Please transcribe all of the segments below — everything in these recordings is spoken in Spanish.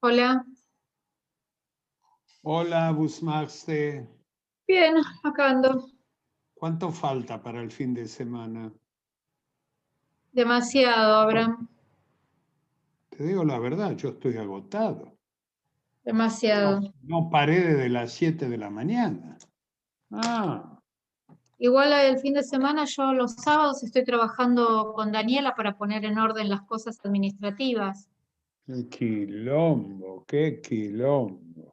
Hola, Hola, Busmaste. bien, acá ando. ¿Cuánto falta para el fin de semana? Demasiado, Abraham, Te digo la verdad, yo estoy agotado. No, demasiado. no paré desde las 7 de la mañana. Ah, Igual el fin de semana yo los sábados estoy trabajando con Daniela para poner en orden las cosas administrativas, qué quilombo, qué quilombo.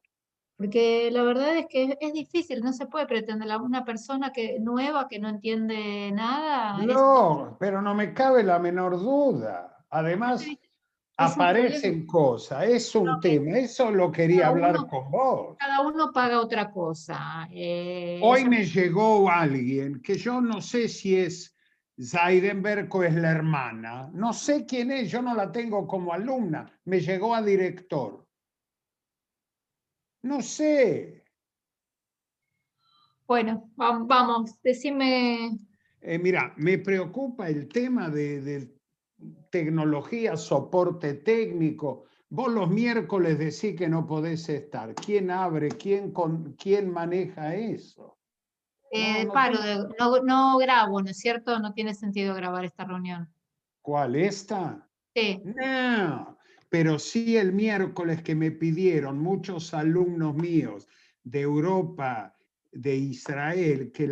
porque la verdad es que es difícil, no se puede pretender a una persona nueva que no entiende nada, No, pero no me cabe la menor duda. aparte, Además, ¿viste? Es un problema. aparecen cosas, es No, un tema, eso lo quería cada hablar uno, con vos. cada uno paga otra cosa. Hoy Ella me llegó alguien que yo no sé si es Zaidenberg o es la hermana. No sé quién es, yo no la tengo como alumna. Me llegó a director. No sé. Bueno, vamos, decime. Mira, me preocupa el tema de tecnología, soporte técnico. Vos los miércoles decís que no podés estar. ¿Quién abre? ¿Quién maneja eso? No, no Paro, tengo. no grabo, ¿no es cierto? No tiene sentido grabar esta reunión. ¿Cuál esta? Sí. No, pero sí el miércoles que me pidieron muchos alumnos míos de Europa, de Israel, que